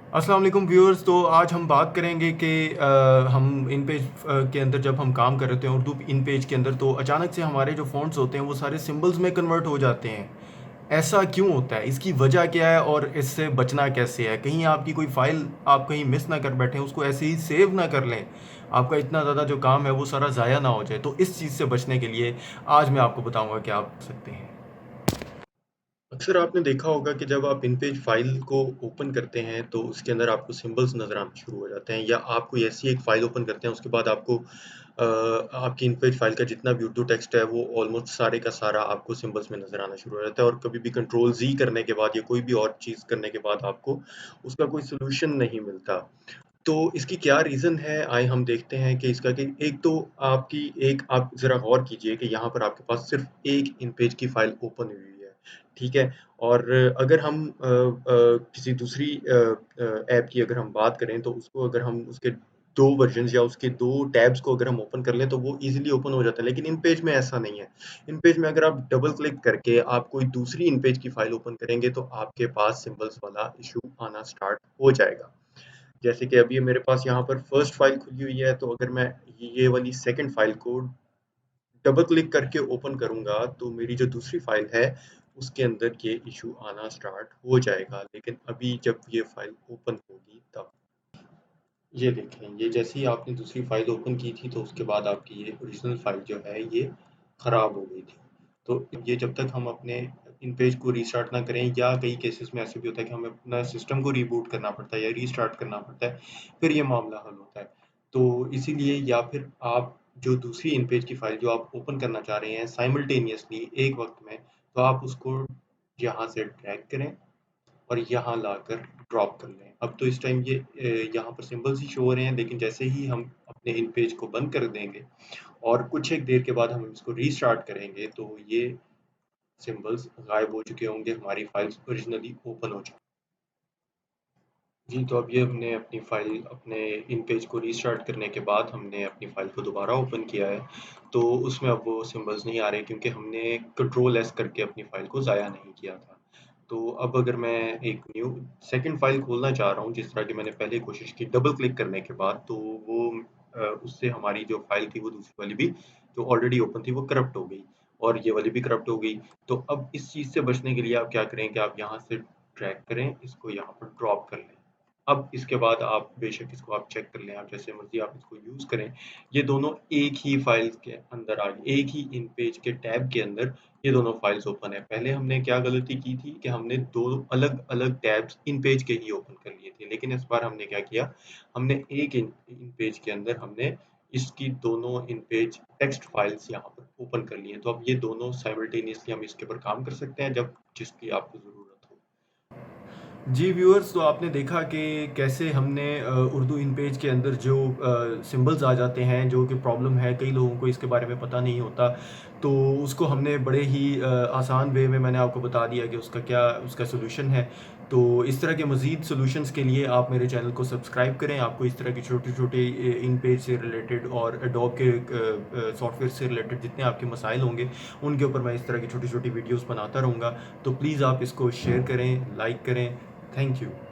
अस्सलाम वालेकुम व्यूअर्स। तो आज हम बात करेंगे कि हम इन पेज के अंदर जब हम काम कर रहे होते हैं उर्दू इन पेज के अंदर, तो अचानक से हमारे जो फ़ॉन्ट्स होते हैं वो सारे सिंबल्स में कन्वर्ट हो जाते हैं। ऐसा क्यों होता है? इसकी वजह क्या है और इससे बचना कैसे है? कहीं आपकी कोई फ़ाइल आप कहीं मिस ना कर बैठें, उसको ऐसे ही सेव ना कर लें, आपका इतना ज़्यादा जो काम है वो सारा ज़ाया ना हो जाए। तो इस चीज़ से बचने के लिए आज मैं आपको बताऊँगा कि आप कर सकते हैं। अक्सर आपने देखा होगा कि जब आप इन पेज फाइल को ओपन करते हैं तो उसके अंदर आपको सिंबल्स नज़र आना शुरू हो जाते हैं, या आप कोई ऐसी एक फाइल ओपन करते हैं उसके बाद आपको आपकी इन पेज फाइल का जितना भी उर्दू टेक्स्ट है वो ऑलमोस्ट सारे का सारा आपको सिंबल्स में नज़र आना शुरू हो जाता है, और कभी भी कंट्रोल जी करने के बाद या कोई भी और चीज़ करने के बाद आपको उसका कोई सोल्यूशन नहीं मिलता। तो इसकी क्या रीज़न है? आइए हम देखते हैं कि इसका, कि एक तो आपकी एक आप ज़रा गौर कीजिए कि यहाँ पर आपके पास सिर्फ़ एक इन पेज की फ़ाइल ओपन हुई है, ठीक है? और अगर हम किसी दूसरी ऐप की अगर हम बात करें तो उसको अगर हम उसके 2 वर्ज़न्स या उसके 2 टैब्स को अगर हम ओपन कर लें तो वो ईज़िली ओपन हो जाता है, लेकिन इन पेज में ऐसा नहीं है। इन पेज में अगर आप डबल क्लिक करके आप कोई दूसरी इन पेज की फ़ाइल ओपन करेंगे तो आपके पास सिंबल्स वाला इश्यू आना स्टार्ट हो जाएगा। जैसे कि अभी मेरे पास यहाँ पर फर्स्ट फाइल खुली हुई है, तो अगर मैं ये वाली सेकंड फाइल को डबल क्लिक करके ओपन करूँगा, तो मेरी जो दूसरी फाइल है, उसके अंदर ये इश्यू आना स्टार्ट हो जाएगा। लेकिन अभी जब ये फाइल ओपन होगी तब। ये देखें, ये जैसे ही आपने दूसरी फाइल ओपन की थी, तो उसके बाद आपकी ये ओरिजिनल फाइल जो है, ये खराब हो गई थी। तो ये जब तक हम अपने इन पेज को रीस्टार्ट ना करें, या कई केसेस में ऐसे भी होता है कि हमें अपना सिस्टम को रीबूट करना पड़ता है या रीस्टार्ट करना पड़ता है, फिर ये मामला हल होता है। तो इसीलिए, या फिर आप जो दूसरी इन पेज की फाइल जो आप ओपन करना चाह रहे हैं साइमल्टेनियसली एक वक्त में, तो आप उसको यहाँ से ड्रैग करें और यहाँ लाकर ड्रॉप कर लें। अब तो इस टाइम ये यहाँ पर सिंबल्स ही शो हो रहे हैं, लेकिन जैसे ही हम अपने इन पेज को बंद कर देंगे और कुछ एक देर के बाद हम इसको रीस्टार्ट करेंगे, तो ये सिंबल्स गायब हो चुके होंगे, हमारी फाइल्स ओरिजिनली ओपन हो चुकी। जी, तो अब ये हमने अपनी फ़ाइल अपने इन पेज को रीस्टार्ट करने के बाद हमने अपनी फ़ाइल को दोबारा ओपन किया है, तो उसमें अब वो सिंबल्स नहीं आ रहे, क्योंकि हमने कंट्रोल एस करके अपनी फ़ाइल को ज़ाया नहीं किया था। तो अब अगर मैं एक न्यू सेकंड फ़ाइल खोलना चाह रहा हूँ, जिस तरह की मैंने पहले कोशिश की डबल क्लिक करने के बाद, तो वो उससे हमारी जो फ़ाइल थी वो दूसरी वाली भी जो ऑलरेडी ओपन थी वो करप्ट हो गई, और ये वाली भी करप्ट हो गई। तो अब इस चीज़ से बचने के लिए आप क्या करें कि आप यहाँ से ड्रैग करें, इसको यहाँ पर ड्रॉप कर लें। अब इसके बाद आप बेशक इसको आप चेक कर लें, आप जैसे मर्ज़ी आप इसको यूज़ करें। ये दोनों एक ही फ़ाइल्स के अंदर आ गए, एक ही इन पेज के टैब के अंदर ये दोनों फ़ाइल्स ओपन है। पहले हमने क्या गलती की थी कि हमने 2 अलग-अलग टैब्स इन पेज के ही ओपन कर लिए थे। लेकिन इस बार हमने क्या किया, हमने एक इन इन पेज के अंदर हमने इसकी दोनों इन पेज टेक्स्ट फ़ाइल्स यहाँ पर ओपन कर लिए हैं। तो अब ये दोनों साइमल्टेनियसली हम इसके ऊपर काम कर सकते हैं जब जिसकी आपको ज़रूरत हो। जी व्यूअर्स, तो आपने देखा कि कैसे हमने उर्दू इन पेज के अंदर जो सिंबल्स आ जाते हैं, जो कि प्रॉब्लम है, कई लोगों को इसके बारे में पता नहीं होता, तो उसको हमने बड़े ही आसान वे में मैंने आपको बता दिया कि उसका क्या उसका सोल्यूशन है। तो इस तरह के मज़ीद सॉल्यूशंस के लिए आप मेरे चैनल को सब्सक्राइब करें। आपको इस तरह की छोटे-छोटे इन पेज से रिलेटेड और एडोब के सॉफ्टवेयर से रिलेटेड जितने आपके मसाइल होंगे, उनके ऊपर मैं इस तरह की छोटी-छोटी वीडियोज़ बनाता रहूँगा। तो प्लीज़ आप इसको शेयर करें, लाइक करें। Thank you.